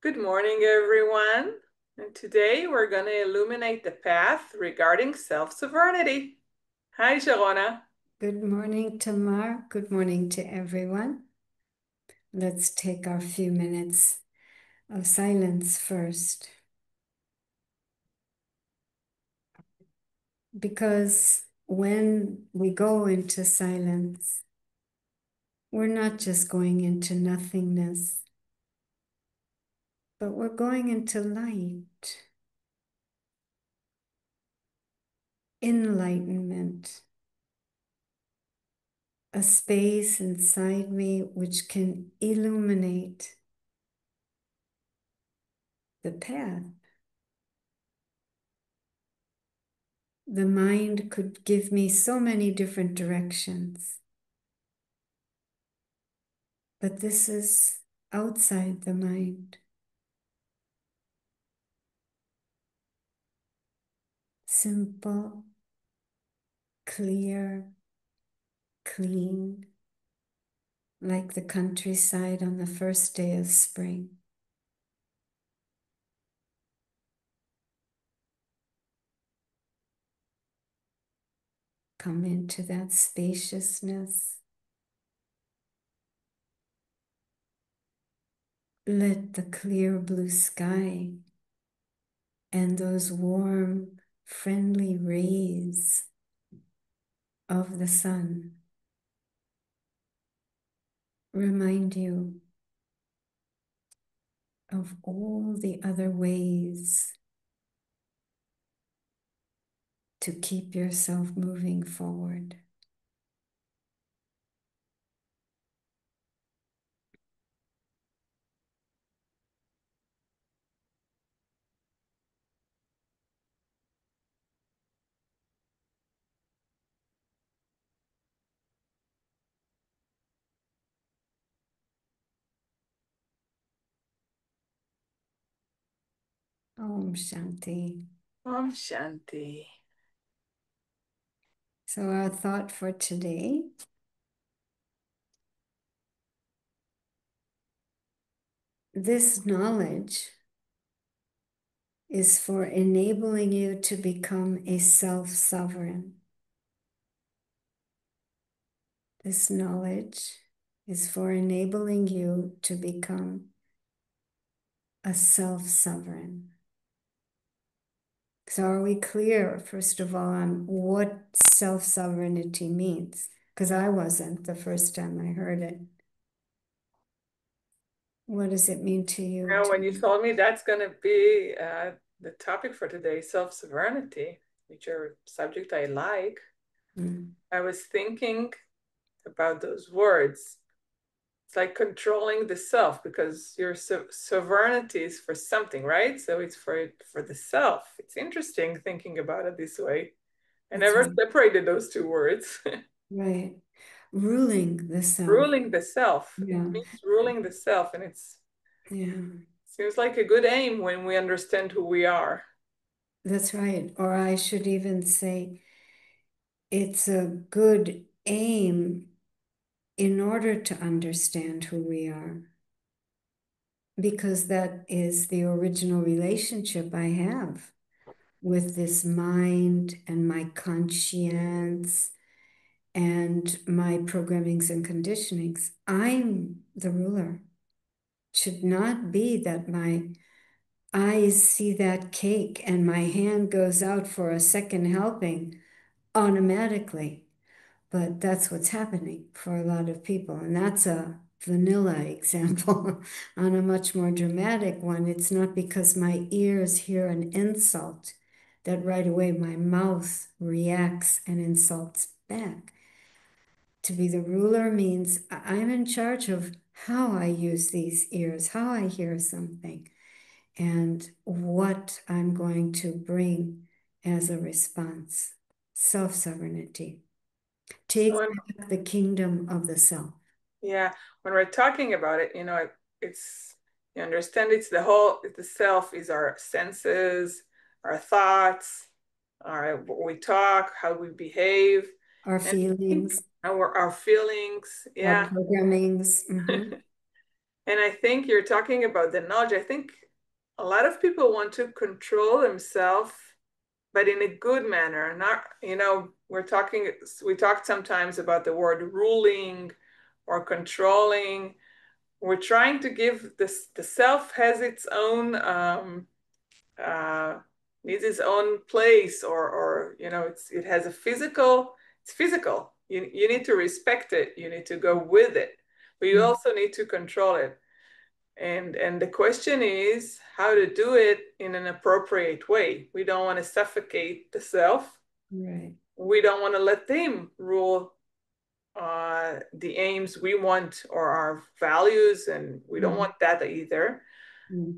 Good morning, everyone. And today we're going to illuminate the path regarding self-sovereignty. Hi, Sharona. Good morning, Tamar. Good morning to everyone. Let's take our few minutes of silence first. Because when we go into silence, we're not just going into nothingness, but we're going into light, enlightenment, a space inside me which can illuminate the path. The mind could give me so many different directions. But this is outside the mind. Simple, clear, clean, like the countryside on the first day of spring. Come into that spaciousness. Let the clear blue sky and those warm, friendly rays of the sun remind you of all the other ways to keep yourself moving forward. Om Shanti. Om Shanti. So our thought for today this knowledge is for enabling you to become a self-sovereign. This knowledge is for enabling you to become a self-sovereign. So are we clear, first of all, on what self-sovereignty means? Because I wasn't the first time I heard it. What does it mean to you? Now, when you told me that's going to be the topic for today, self-sovereignty, which are a subject I like, I was thinking about those words. It's like controlling the self, because your sovereignty is for something, right? So it's for the self. It's interesting thinking about it this way. I never separated those two words. Right. Ruling the self. Ruling the self. Yeah. It means ruling the self, and seems like a good aim when we understand who we are. That's right. Or I should even say it's a good aim in order to understand who we are. Because that is the original relationship I have with this mind and my conscience and my programmings and conditionings. I'm the ruler. It should not be that my eyes see that cake and my hand goes out for a second helping automatically. But that's what's happening for a lot of people. And that's a vanilla example. On a much more dramatic one, it's not because my ears hear an insult that right away my mouth reacts and insults back. To be the ruler means I'm in charge of how I use these ears, how I hear something, and what I'm going to bring as a response. Self-sovereignty. Take back the kingdom of the self. Yeah, when we're talking about it, it's you understand it's the self is our senses, our thoughts, what we talk, how we behave, Our feelings. our feelings, Our programmings. Mm-hmm. And I think you're talking about the knowledge. I think a lot of people want to control themselves, but in a good manner. Not, we talked sometimes about the word ruling or controlling. We're trying to give this, the self has its own, needs its own place, or it has it's physical. You need to respect it. You need to go with it, but you also need to control it. And the question is how to do it in an appropriate way. We don't want to suffocate the self. Right. We don't want to let them rule the aims we want or our values, and we don't want that either.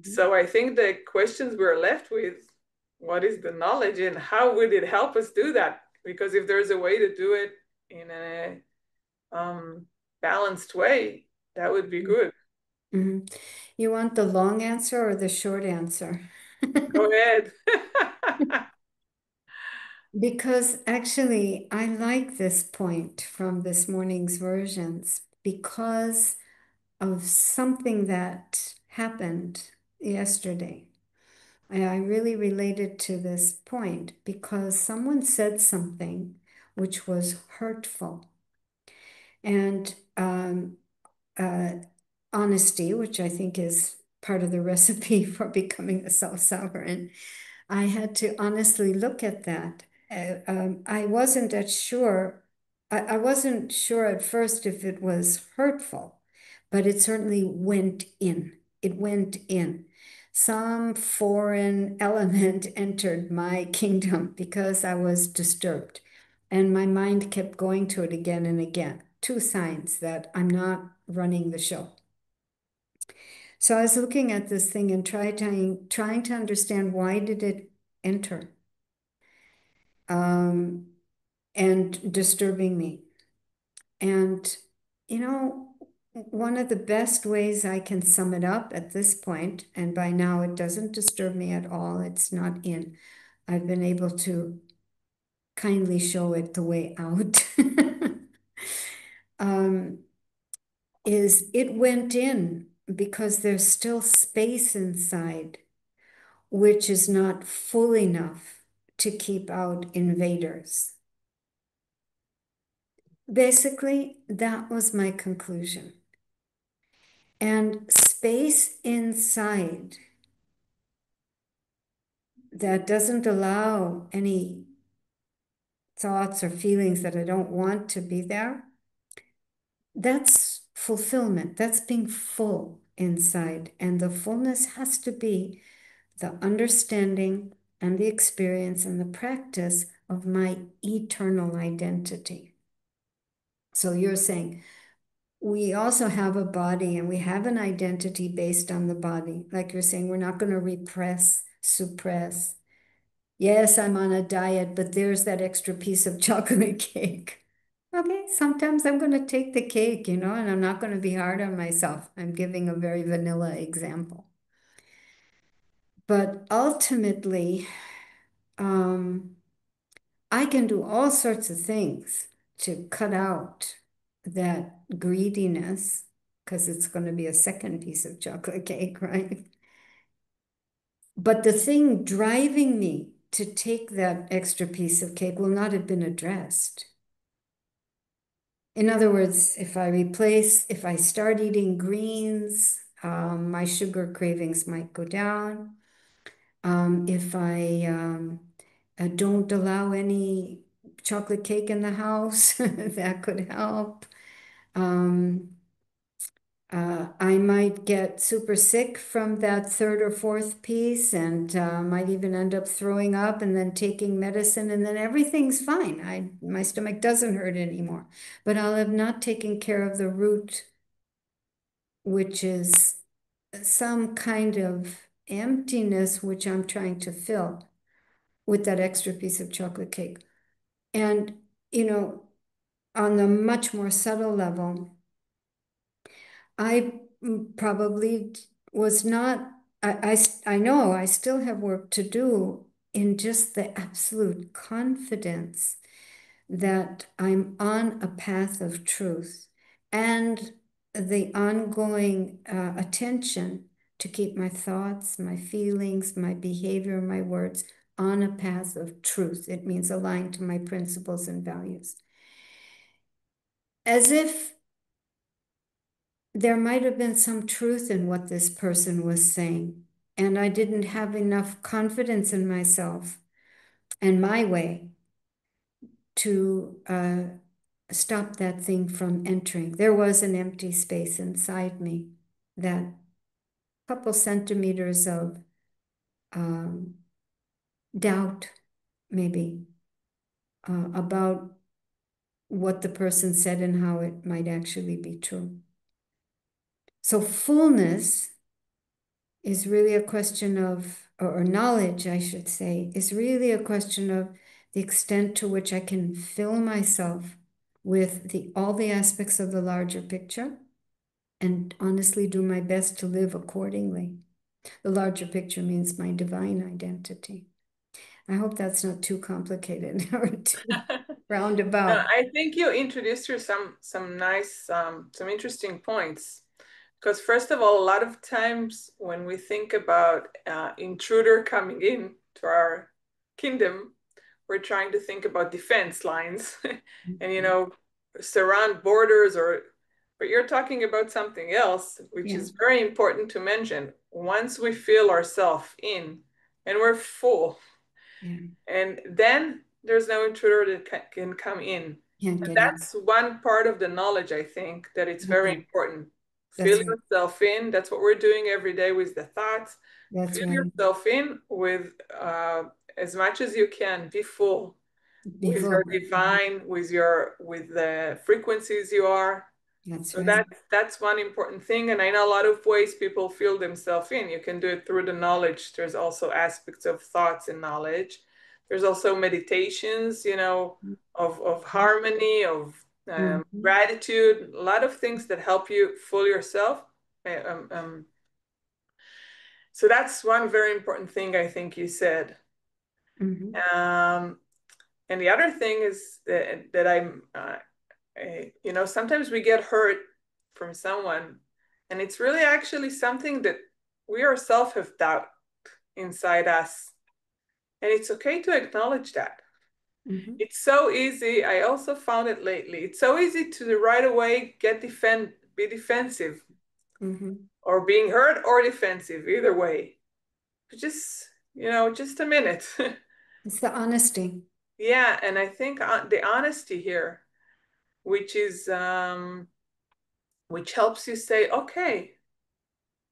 So I think the questions we're left with, what is the knowledge and how would it help us do that? Because if there's a way to do it in a balanced way, that would be good. You want the long answer or the short answer? Go ahead. Because actually, I like this point from this morning's versions because of something that happened yesterday. I really related to this point because someone said something which was hurtful. And honesty, which I think is part of the recipe for becoming a self-sovereign, I had to honestly look at that. I wasn't sure at first if it was hurtful, but it certainly went in. It went in. Some foreign element entered my kingdom because I was disturbed. And my mind kept going to it again and again. Two signs that I'm not running the show. So I was looking at this thing and trying to understand why did it enter and disturbing me. And, one of the best ways I can sum it up at this point, and by now it doesn't disturb me at all, it's not in. I've been able to kindly show it the way out. Is it went in because there's still space inside, which is not full enough to keep out invaders. Basically, that was my conclusion. And space inside that doesn't allow any thoughts or feelings that I don't want to be there, that's fulfillment. That's being full inside. And the fullness has to be the understanding and the experience and the practice of my eternal identity. So you're saying, we also have a body and we have an identity based on the body. Like you're saying, we're not going to repress, suppress. Yes, I'm on a diet, but there's that extra piece of chocolate cake. Okay, sometimes I'm going to take the cake, and I'm not going to be hard on myself. I'm giving a very vanilla example. But ultimately, I can do all sorts of things to cut out that greediness, because it's going to be a second piece of chocolate cake, right? But the thing driving me to take that extra piece of cake will not have been addressed. In other words, if I start eating greens, my sugar cravings might go down. If I don't allow any chocolate cake in the house, that could help. I might get super sick from that third or fourth piece and might even end up throwing up and then taking medicine, and then everything's fine. My stomach doesn't hurt anymore, but I'll have not taken care of the root, which is some kind of emptiness, which I'm trying to fill with that extra piece of chocolate cake. And, on the much more subtle level, I probably was not, I know I still have work to do in just the absolute confidence that I'm on a path of truth. And the ongoing attention to keep my thoughts, my feelings, my behavior, my words on a path of truth. It means aligned to my principles and values. As if there might have been some truth in what this person was saying, and I didn't have enough confidence in myself and my way to stop that thing from entering. There was an empty space inside me, that couple centimeters of doubt, maybe, about what the person said and how it might actually be true. So fullness is really a question of, or knowledge, I should say, is really a question of the extent to which I can fill myself with all the aspects of the larger picture and honestly do my best to live accordingly. The larger picture means my divine identity. I hope that's not too complicated or too roundabout. I think you introduced her some nice, some interesting points. Because first of all, a lot of times when we think about intruder coming in to our kingdom, we're trying to think about defense lines and, you know, surround borders, but you're talking about something else, which is very important to mention. Once we feel ourselves in and we're full, and then there's no intruder that can come in. And that's one part of the knowledge, I think, that it's very important. Feel yourself in. That's what we're doing every day with the thoughts. Feel yourself in with as much as you can. Be full with your divine, with the frequencies you are. That's one important thing. And I know a lot of ways people feel themselves in. You can do it through the knowledge. There's also aspects of thoughts and knowledge. There's also meditations, you know, of harmony, of gratitude, a lot of things that help you fool yourself. So that's one very important thing I think you said. And the other thing is that I'm, you know, sometimes we get hurt from someone, and it's really actually something that we ourselves have doubt inside us. And it's okay to acknowledge that. It's so easy. I also found it lately. It's so easy to right away be defensive, or being hurt or defensive, either way. But just, you know, just a minute. It's the honesty. Yeah, and I think the honesty here, which is which helps you say, okay,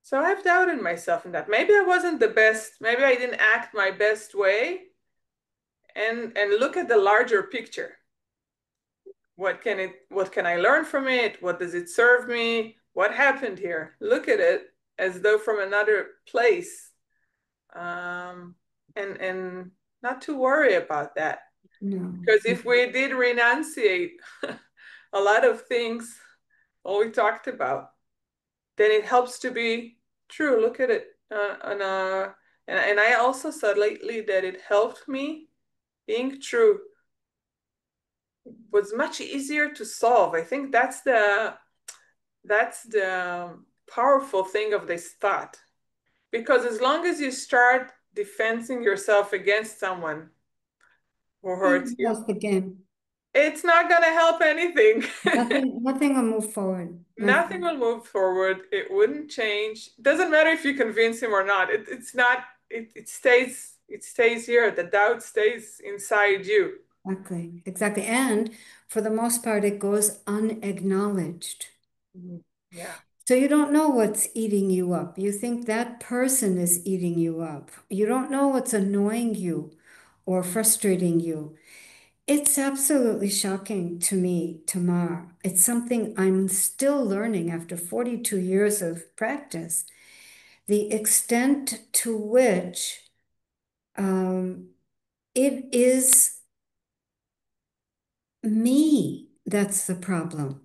so I've doubted myself in that. Maybe I wasn't the best. Maybe I didn't act my best way. And look at the larger picture. What can I learn from it? What does it serve me? What happened here? Look at it as though from another place. And not to worry about that. No. Because if we did renunciate a lot of things, all we talked about, then it helps to be true. Look at it. And I also saw lately that it helped me. Being true was much easier to solve. I think that's the powerful thing of this thought. Because as long as you start defending yourself against someone who hurts you, the game. It's not going to help anything. Nothing will move forward. Nothing will move forward. It wouldn't change. Doesn't matter if you convince him or not. It's not. It stays here. The doubt stays inside you. Exactly. And for the most part, it goes unacknowledged. Yeah. So you don't know what's eating you up. You think that person is eating you up. You don't know what's annoying you or frustrating you. It's absolutely shocking to me, Tamar. It's something I'm still learning after 42 years of practice. The extent to which it is me that's the problem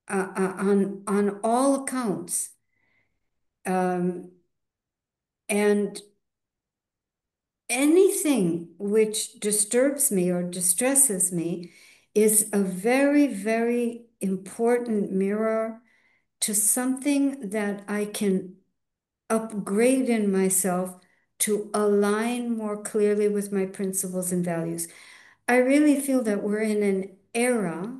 on all accounts. And anything which disturbs me or distresses me is a very, very important mirror to something that I can upgrade in myself to align more clearly with my principles and values. I really feel that we're in an era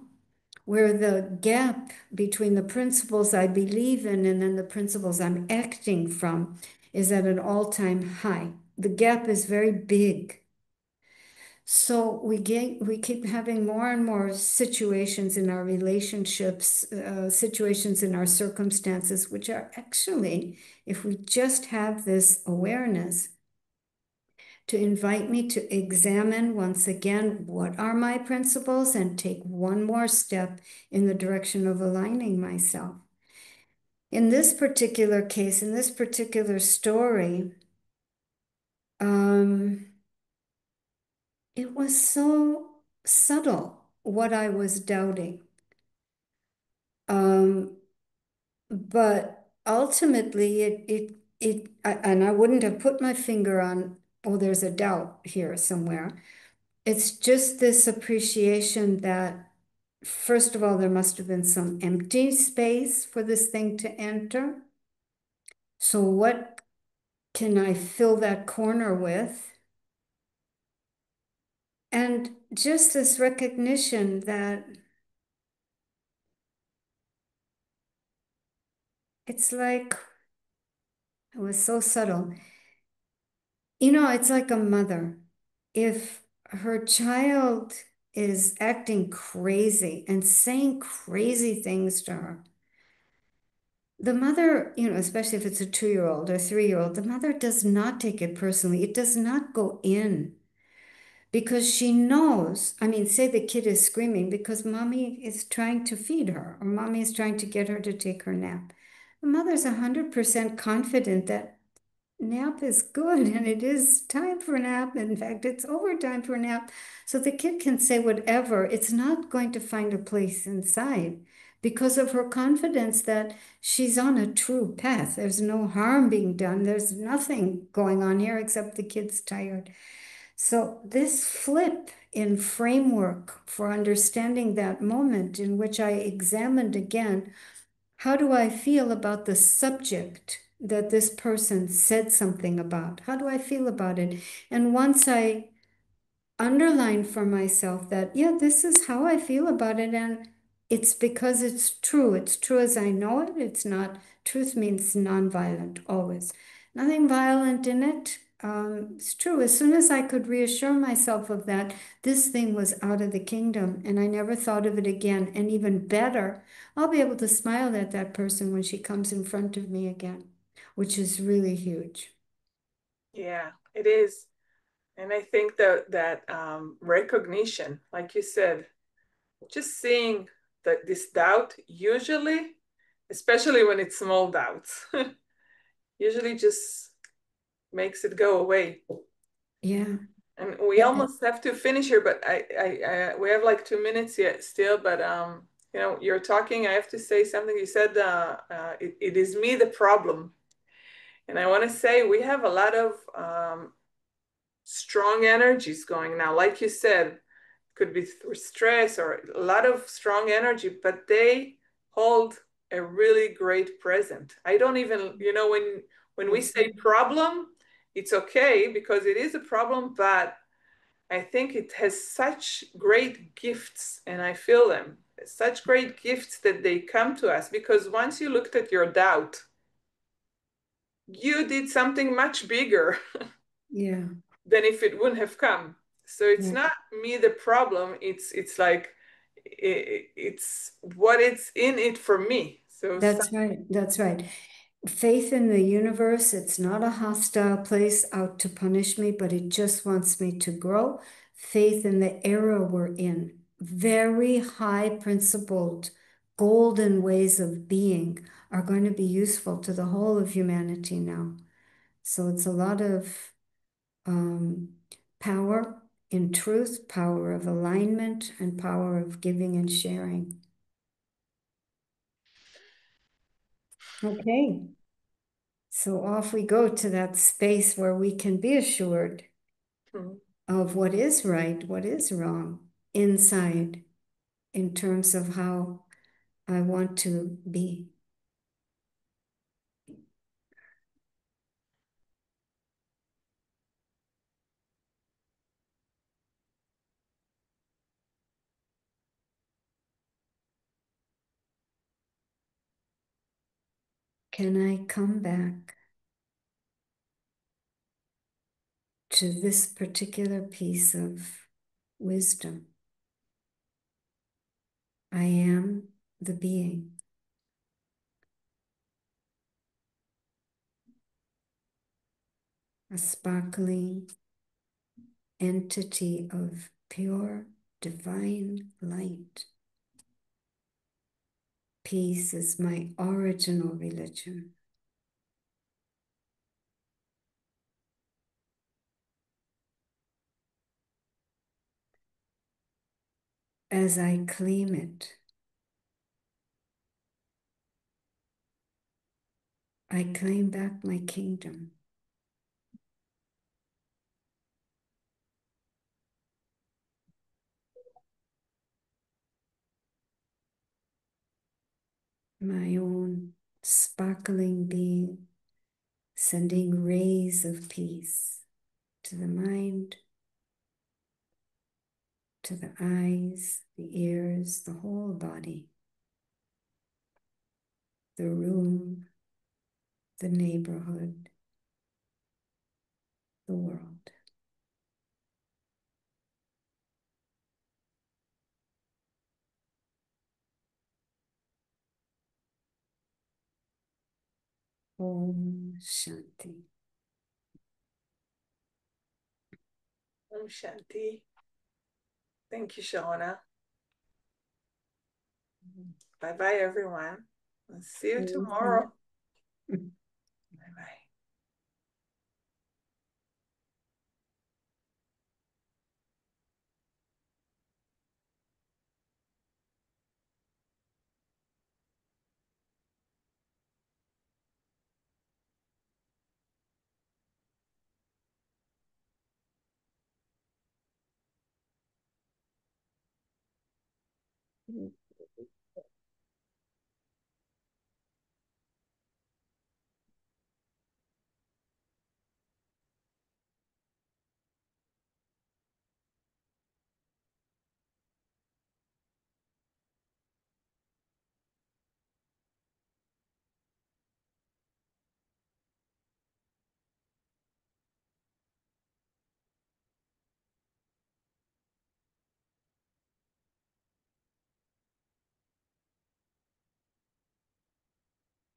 where the gap between the principles I believe in and then the principles I'm acting from is at an all-time high. The gap is very big. So we keep having more and more situations in our relationships, situations in our circumstances, which are actually, if we just have this awareness, to invite me to examine once again, what are my principles, and take one more step in the direction of aligning myself. In this particular case, in this particular story, it was so subtle what I was doubting. But ultimately and I wouldn't have put my finger on, oh, there's a doubt here somewhere. It's just this appreciation that, first of all, there must have been some empty space for this thing to enter. So what can I fill that corner with? And just this recognition that it's like, it was so subtle. You know, it's like a mother. If her child is acting crazy and saying crazy things to her, the mother, you know, especially if it's a 2-year-old or 3-year-old, the mother does not take it personally. It does not go in because she knows, I mean, say the kid is screaming because mommy is trying to feed her or mommy is trying to get her to take her nap. The mother's 100% confident that nap is good and it is time for a nap. In fact, it's overtime for a nap. So the kid can say whatever. It's not going to find a place inside because of her confidence that she's on a true path. There's no harm being done. There's nothing going on here except the kid's tired. So this flip in framework for understanding that moment in which I examined again, how do I feel about the subject that this person said something about? How do I feel about it? And once I underline for myself that, yeah, this is how I feel about it, and it's because it's true. It's true as I know it. It's not, truth means nonviolent, always. Nothing violent in it. It's true. As soon as I could reassure myself of that, this thing was out of the kingdom and I never thought of it again. And even better, I'll be able to smile at that person when she comes in front of me again, which is really huge. Yeah, it is. And I think that recognition, like you said, just seeing that this doubt, usually, especially when it's small doubts, usually just makes it go away. Yeah. And we Yeah. almost have to finish here, but we have like 2 minutes yet still. But you know, you're talking. I have to say something. You said it is me the problem, and I want to say we have a lot of strong energies going now. Like you said, could be through stress or a lot of strong energy, but they hold a really great present. I don't even, you know, when we say problem, it's okay because it is a problem, but I think it has such great gifts, and I feel them, such great gifts that they come to us because once you looked at your doubt, you did something much bigger Yeah. than if it wouldn't have come. So it's Yeah. not me the problem. It's like it's what it's in it for me. So That's right. That's right. Faith in the universe, it's not a hostile place out to punish me, but it just wants me to grow. Faith in the era we're in, very high principled, golden ways of being are going to be useful to the whole of humanity now. So it's a lot of power in truth, power of alignment, and power of giving and sharing. Okay. So off we go to that space where we can be assured of what is right, what is wrong inside in terms of how I want to be. can I come back to this particular piece of wisdom? I am the being. A sparkling entity of pure divine light. Peace is my original religion. As I claim it, I claim back my kingdom. My own sparkling being, sending rays of peace to the mind, to the eyes, the ears, the whole body, the room, the neighborhood, the world. Om Shanti. Om Shanti. Thank you, Sharona. Bye-bye, everyone. I'll see you tomorrow. Bye-bye. Mm-hmm.